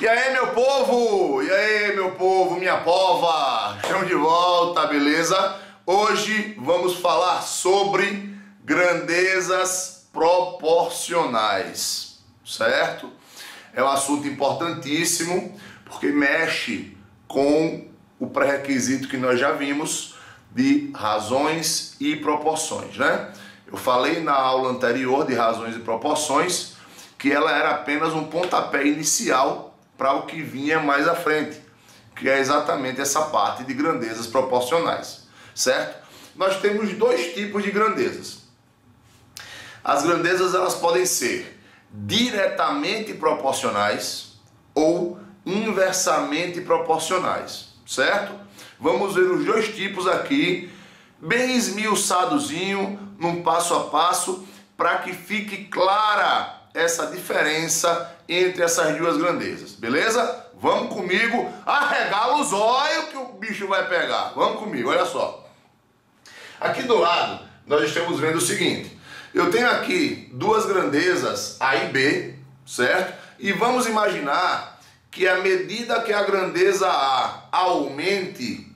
E aí, meu povo? E aí, meu povo, minha pova? Estamos de volta, beleza? Hoje vamos falar sobre grandezas proporcionais, certo? É um assunto importantíssimo porque mexe com o pré-requisito que nós já vimos de razões e proporções, né? Eu falei na aula anterior de razões e proporções que ela era apenas um pontapé inicial para o que vinha mais à frente, que é exatamente essa parte de grandezas proporcionais, certo? Nós temos dois tipos de grandezas. As grandezas elas podem ser diretamente proporcionais ou inversamente proporcionais, certo? Vamos ver os dois tipos aqui, bem esmiuçadozinho, num passo a passo, para que fique clara essa diferença entre essas duas grandezas, beleza? Vamos comigo, arregala os olhos que o bicho vai pegar. Vamos comigo, olha só. Aqui do lado, nós estamos vendo o seguinte. Eu tenho aqui duas grandezas, A e B, certo? E vamos imaginar que à medida que a grandeza A aumente,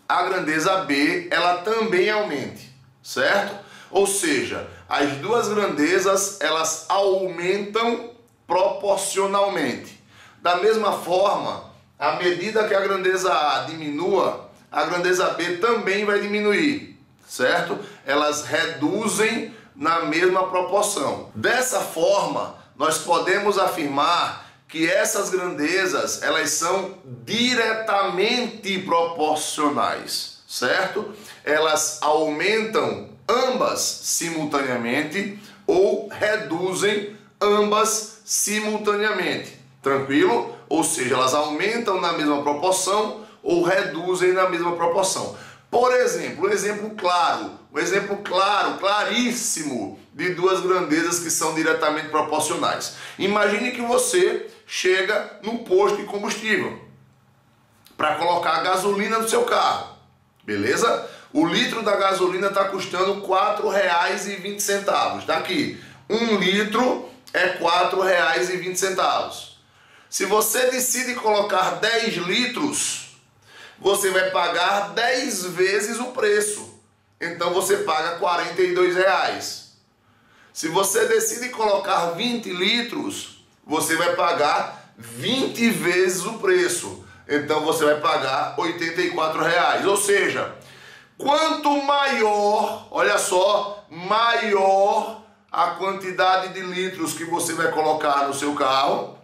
a grandeza B, ela também aumente, certo? Ou seja, as duas grandezas, elas aumentam proporcionalmente. Da mesma forma, à medida que a grandeza A diminua, a grandeza B também vai diminuir, certo? Elas reduzem na mesma proporção. Dessa forma, nós podemos afirmar que essas grandezas, elas são diretamente proporcionais, certo? Elas aumentam ambas simultaneamente ou reduzem ambas simultaneamente, tranquilo? Ou seja, elas aumentam na mesma proporção ou reduzem na mesma proporção. Por exemplo, um exemplo claro, claríssimo de duas grandezas que são diretamente proporcionais. Imagine que você chega num posto de combustível para colocar gasolina no seu carro, beleza? O litro da gasolina está custando R$ 4,20. Tá aqui, 1 litro é R$ 4,20. Se você decide colocar 10 litros, você vai pagar 10 vezes o preço. Então você paga R$ 42. Se você decide colocar 20 litros, você vai pagar 20 vezes o preço. Então você vai pagar R$ 84. Ou seja, quanto maior, olha só, maior a quantidade de litros que você vai colocar no seu carro,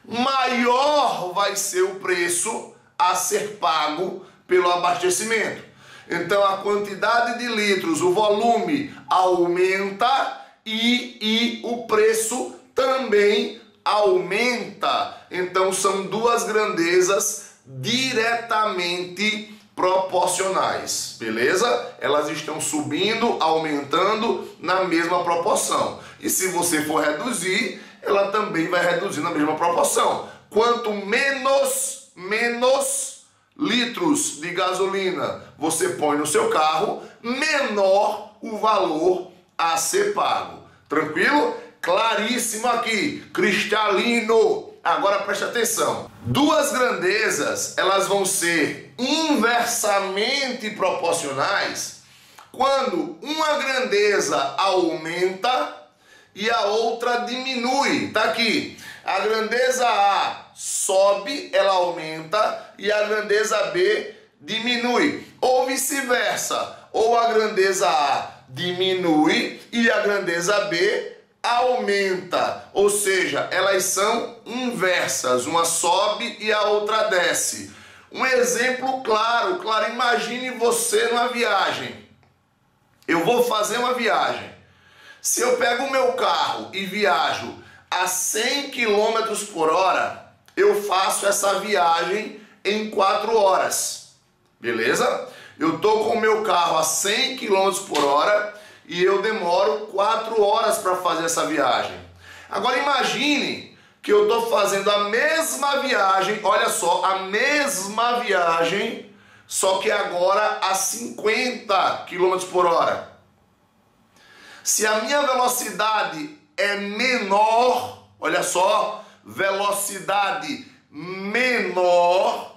maior vai ser o preço a ser pago pelo abastecimento. Então a quantidade de litros, o volume aumenta e o preço também aumenta. Então são duas grandezas diretamente proporcionais, beleza? Elas estão subindo, aumentando na mesma proporção. E se você for reduzir, ela também vai reduzir na mesma proporção. Quanto menos litros de gasolina você põe no seu carro, menor o valor a ser pago. Tranquilo? Claríssimo aqui, cristalino. Agora preste atenção. Duas grandezas, elas vão ser inversamente proporcionais quando uma grandeza aumenta e a outra diminui. Tá aqui. A grandeza A sobe, ela aumenta, e a grandeza B diminui. Ou vice-versa. Ou a grandeza A diminui e a grandeza B aumenta. Ou seja, elas são inversas. Uma sobe e a outra desce. Um exemplo claro. Imagine você numa viagem. Eu vou fazer uma viagem. Se eu pego o meu carro e viajo a 100 km por hora, eu faço essa viagem em 4 horas, beleza? Eu tô com o meu carro a 100 km por hora e eu demoro 4 horas para fazer essa viagem. Agora imagine que eu tô fazendo a mesma viagem, olha só, a mesma viagem, só que agora a 50 km por hora. Se a minha velocidade é menor, olha só, velocidade menor,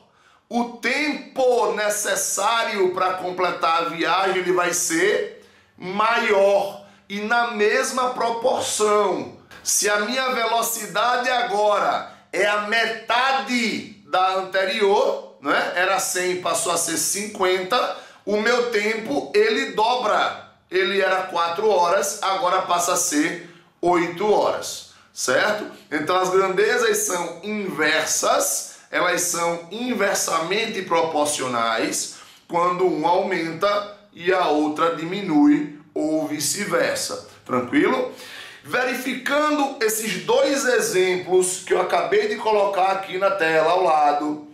o tempo necessário para completar a viagem ele vai ser maior e na mesma proporção. Se a minha velocidade agora é a metade da anterior, né? Era 100, passou a ser 50, o meu tempo ele dobra. Ele era 4 horas, agora passa a ser 8 horas, certo? Então as grandezas são inversas, elas são inversamente proporcionais quando uma aumenta e a outra diminui ou vice-versa. Tranquilo? Verificando esses dois exemplos que eu acabei de colocar aqui na tela ao lado,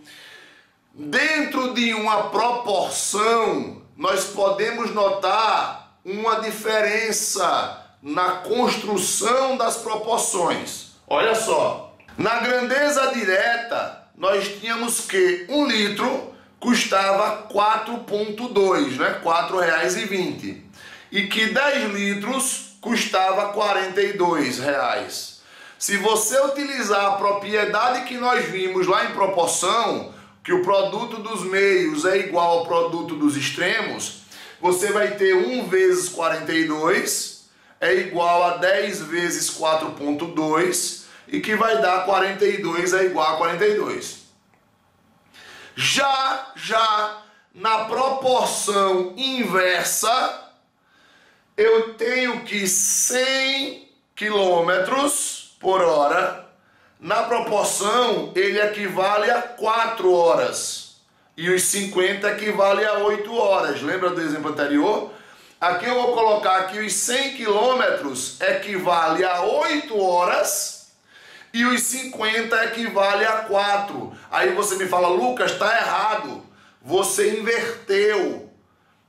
dentro de uma proporção, nós podemos notar uma diferença na construção das proporções. Olha só, na grandeza direta, nós tínhamos que 1 litro custava 4,2, né? R$4,20. E que 10 litros custava R$42. Se você utilizar a propriedade que nós vimos lá em proporção, que o produto dos meios é igual ao produto dos extremos, você vai ter 1 vezes 42 é igual a 10 vezes 4,2 e que vai dar 42 é igual a 42. Já na proporção inversa, eu tenho que 100 km por hora, na proporção ele equivale a 4 horas. E os 50 equivale a 8 horas. Lembra do exemplo anterior? Aqui eu vou colocar que os 100 quilômetros equivale a 8 horas e os 50 equivale a 4. Aí você me fala, Lucas, está errado. Você inverteu.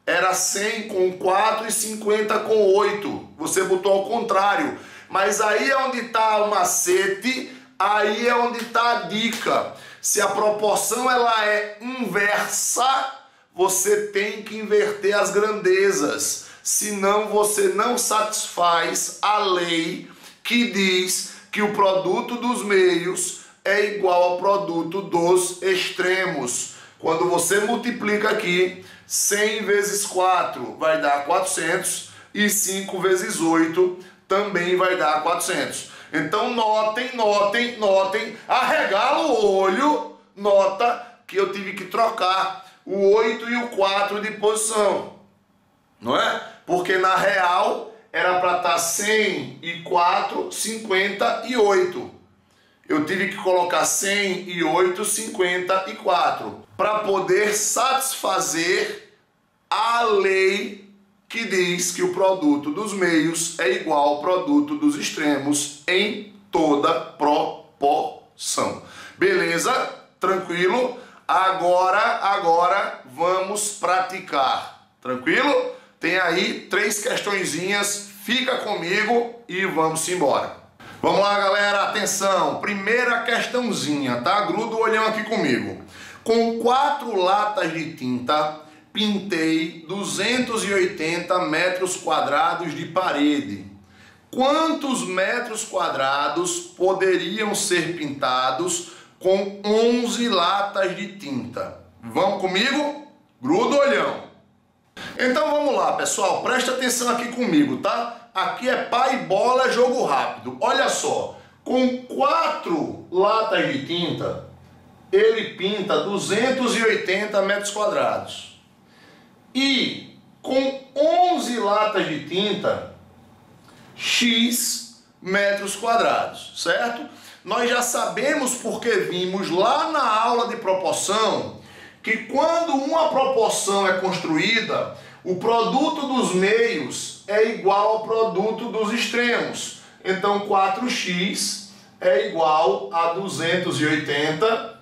Era 100 com 4 e 50 com 8. Você botou ao contrário. Mas aí é onde está o macete, aí é onde está a dica. Se a proporção ela é inversa, você tem que inverter as grandezas. Senão você não satisfaz a lei que diz que o produto dos meios é igual ao produto dos extremos. Quando você multiplica aqui, 100 vezes 4 vai dar 400 e 5 vezes 8 também vai dar 400. Então notem, arregala o olho, nota que eu tive que trocar o 8 e o 4 de posição, não é? Porque na real era para estar 100 e 4, 58. Eu tive que colocar 100 e 8, 54, para poder satisfazer a lei que diz que o produto dos meios é igual ao produto dos extremos em toda proporção. Beleza? Tranquilo? Agora vamos praticar. Tranquilo? Tem aí 3 questõezinhas, fica comigo e vamos embora. Vamos lá, galera, atenção. Primeira questãozinha, tá? Gruda o olhão aqui comigo. Com 4 latas de tinta, pintei 280 metros quadrados de parede. Quantos metros quadrados poderiam ser pintados com 11 latas de tinta? Vamos comigo? Gruda o olhão. Então vamos lá, pessoal, presta atenção aqui comigo, tá? Aqui é pai bola, jogo rápido. Olha só, com 4 latas de tinta, ele pinta 280 metros quadrados. E com 11 latas de tinta, X metros quadrados, certo? Nós já sabemos, porque vimos lá na aula de proporção, que quando uma proporção é construída, o produto dos meios é igual ao produto dos extremos. Então 4x é igual a 280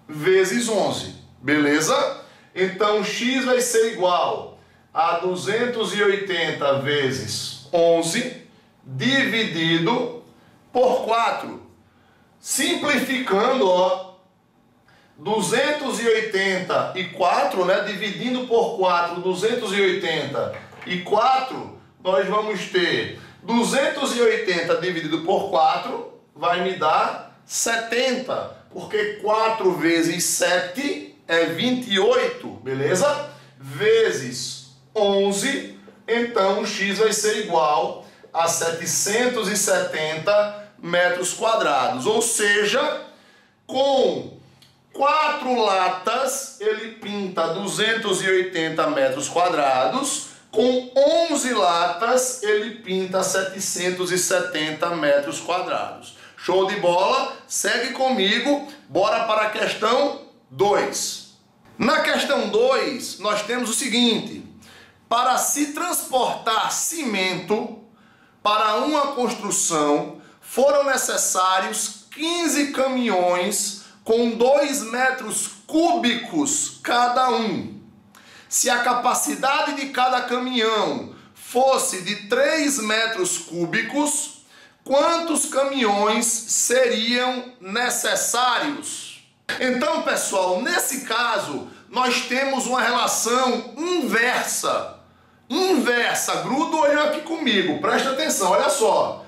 vezes 11, beleza? Então x vai ser igual a 280 vezes 11 dividido por 4. Simplificando, ó, 284, né, dividindo por 4, 284, nós vamos ter 280 dividido por 4, vai me dar 70, porque 4 vezes 7 é 28, beleza? Vezes 11, então o x vai ser igual a 770 metros quadrados. Ou seja, com 4 latas ele pinta 280 metros quadrados, com 11 latas ele pinta 770 metros quadrados. Show de bola? Segue comigo, bora para a questão 2. Na questão 2, nós temos o seguinte: para se transportar cimento para uma construção, foram necessários 15 caminhões com 2 metros cúbicos cada um. Se a capacidade de cada caminhão fosse de 3 metros cúbicos, quantos caminhões seriam necessários? Então, pessoal, nesse caso, nós temos uma relação inversa. Gruda o olho aqui comigo, presta atenção, olha só.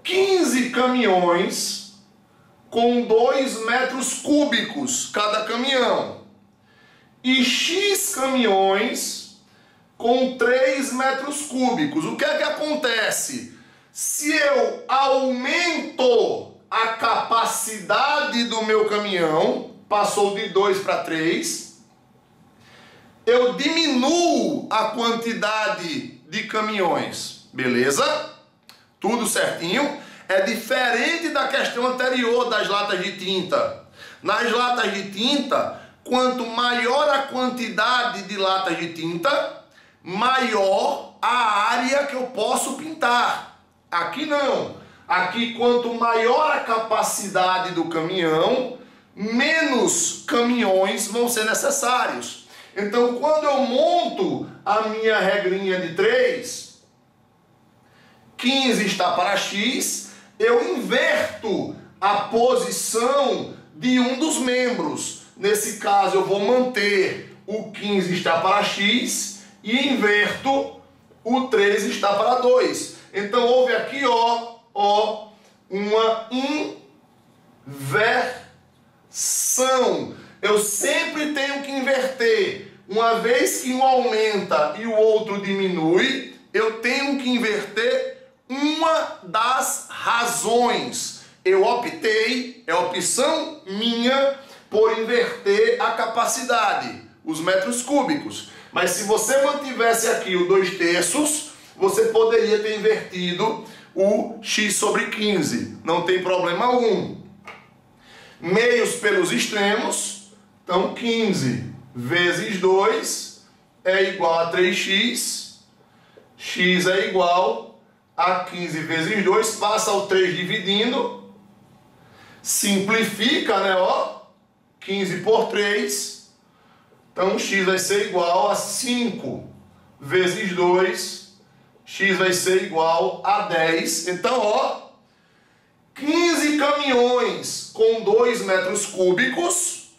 15 caminhões com 2 metros cúbicos cada caminhão. E X caminhões com 3 metros cúbicos. O que é que acontece? Se eu aumento a capacidade do meu caminhão, passou de 2 para 3, eu diminuo a quantidade de caminhões, beleza? Tudo certinho? É diferente da questão anterior das latas de tinta. Nas latas de tinta, quanto maior a quantidade de latas de tinta, maior a área que eu posso pintar. Aqui não. Aqui, quanto maior a capacidade do caminhão, menos caminhões vão ser necessários. Então, quando eu monto a minha regrinha de 3, 15 está para X, eu inverto a posição de um dos membros. Nesse caso, eu vou manter o 15 está para X e inverto o 3 está para 2. Então, houve aqui, uma inversão. Eu sempre tenho que inverter. Uma vez que um aumenta e o outro diminui, eu tenho que inverter uma das razões. Eu optei, é opção minha, por inverter a capacidade, os metros cúbicos. Mas se você mantivesse aqui o 2/3, você poderia ter invertido o x sobre 15. Não tem problema algum. Meios pelos extremos, então 15 vezes 2 é igual a 3x. X é igual a 15 vezes 2, passa o 3 dividindo. Simplifica, né, 15 por 3. Então, x vai ser igual a 5 vezes 2. X vai ser igual a 10. Então, 15 caminhões com 2 metros cúbicos.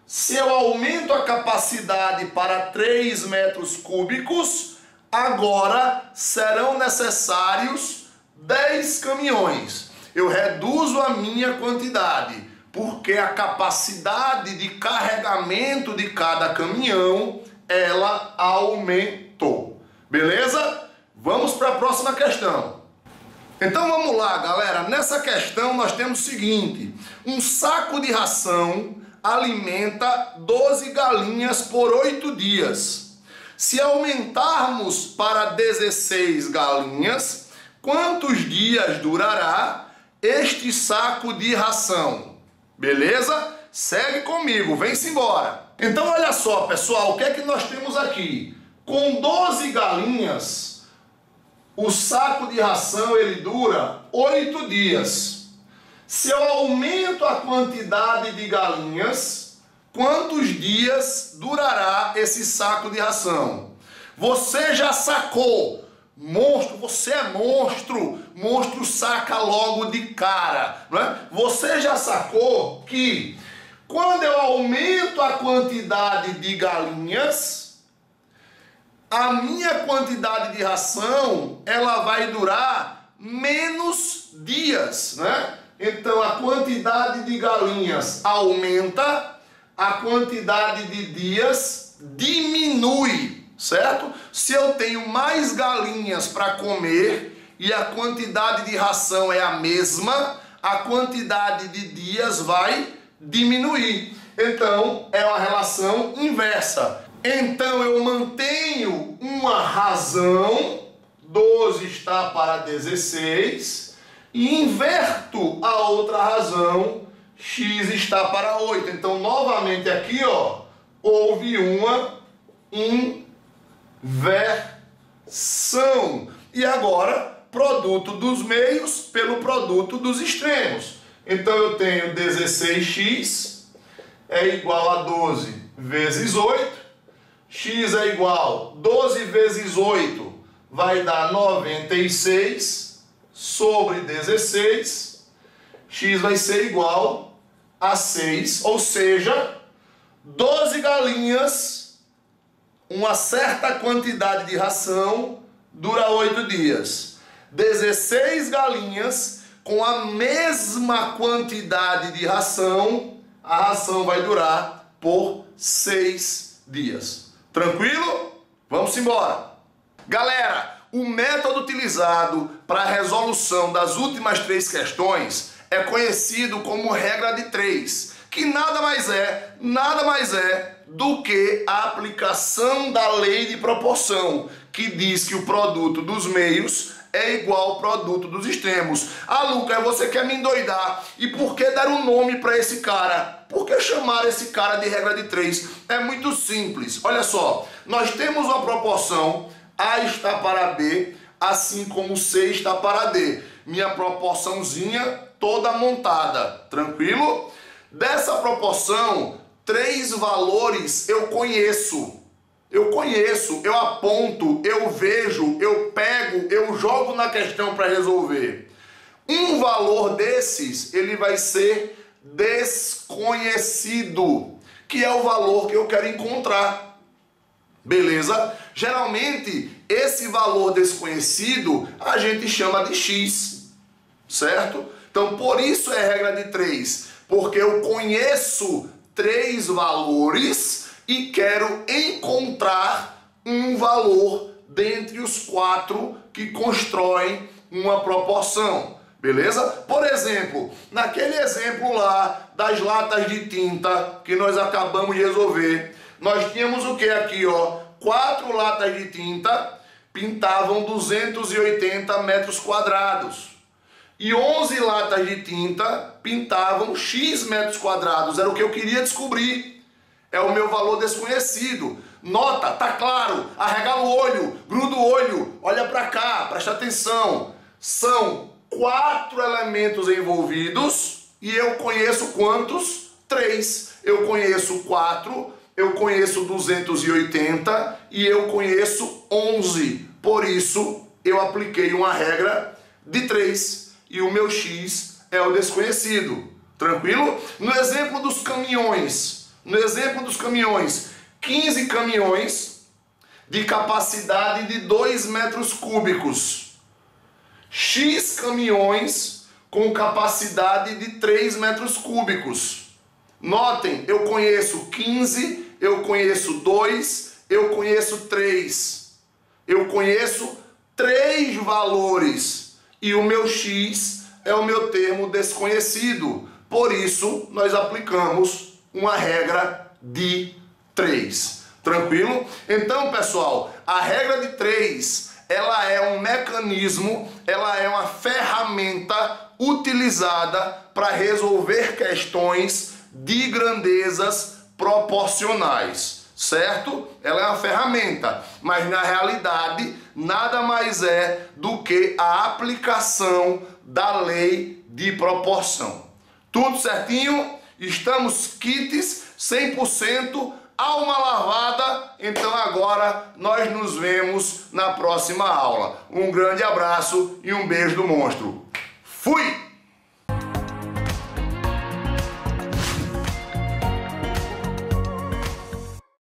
Se eu aumento a capacidade para 3 metros cúbicos, agora serão necessários 10 caminhões. Eu reduzo a minha quantidade, porque a capacidade de carregamento de cada caminhão, ela aumentou. Beleza? Vamos para a próxima questão. Então vamos lá, galera. Nessa questão nós temos o seguinte: um saco de ração alimenta 12 galinhas por 8 dias. Se aumentarmos para 16 galinhas, quantos dias durará este saco de ração? Beleza? Segue comigo, vem-se embora. Então olha só, pessoal, o que é que nós temos aqui? Com 12 galinhas, o saco de ração ele dura 8 dias. Se eu aumento a quantidade de galinhas, quantos dias durará esse saco de ração? Você já sacou? Monstro, você é monstro. Monstro saca logo de cara, não é? Você já sacou que quando eu aumento a quantidade de galinhas, a minha quantidade de ração ela vai durar menos dias, né? então a quantidade de galinhas aumenta, a quantidade de dias diminui, certo? Se eu tenho mais galinhas para comer e a quantidade de ração é a mesma, a quantidade de dias vai diminuir. Então é uma relação inversa. Então eu mantenho uma razão, 12 está para 16, e inverto a outra razão, x está para 8. Então novamente aqui, ó, houve uma inversão. E agora, produto dos meios pelo produto dos extremos. Então eu tenho 16x é igual a 12 vezes 8. X é igual a 12 vezes 8 vai dar 96 sobre 16. X vai ser igual a 6, ou seja, 12 galinhas, uma certa quantidade de ração, dura 8 dias. 16 galinhas com a mesma quantidade de ração, a ração vai durar por 6 dias. Tranquilo? Vamos embora. Galera, o método utilizado para a resolução das últimas 3 questões é conhecido como regra de 3, que nada mais é do que a aplicação da lei de proporção, que diz que o produto dos meios é igual ao produto dos extremos. Ah, Lucas, você quer me endoidar? E por que dar um nome para esse cara? Por que chamar esse cara de regra de 3? É muito simples. Olha só, nós temos uma proporção, A está para B, assim como C está para D. Minha proporçãozinha toda montada, tranquilo? Dessa proporção, 3 valores eu conheço. Eu aponto, eu vejo, eu pego, eu jogo na questão para resolver. Um valor desses, ele vai ser desconhecido, que é o valor que eu quero encontrar. Beleza? Geralmente, esse valor desconhecido, a gente chama de X, certo? Então, por isso é regra de 3, porque eu conheço 3 valores e quero encontrar um valor dentre os 4 que constroem uma proporção, beleza? Por exemplo, naquele exemplo lá das latas de tinta que nós acabamos de resolver, nós tínhamos o que aqui, ó? 4 latas de tinta pintavam 280 metros quadrados. E 11 latas de tinta pintavam X metros quadrados. Era o que eu queria descobrir. É o meu valor desconhecido. Nota, tá claro, arregala o olho, gruda o olho, olha para cá, presta atenção. São 4 elementos envolvidos e eu conheço quantos? 3. Eu conheço 4, eu conheço 280 e eu conheço 11. Por isso, eu apliquei uma regra de 3 e o meu X é o desconhecido. Tranquilo? No exemplo dos caminhões, 15 caminhões de capacidade de 2 metros cúbicos. X caminhões com capacidade de 3 metros cúbicos. Notem, eu conheço 15, eu conheço 2, eu conheço 3. Eu conheço 3 valores e o meu X é o meu termo desconhecido. Por isso, nós aplicamos uma regra de 3. Tranquilo? Então, pessoal, a regra de 3, ela é um mecanismo, ela é uma ferramenta utilizada para resolver questões de grandezas proporcionais, certo? Ela é uma ferramenta, mas na realidade nada mais é do que a aplicação da lei de proporção. Tudo certinho? Estamos quites, 100%, alma lavada. Então agora nós nos vemos na próxima aula. Um grande abraço e um beijo do monstro. Fui!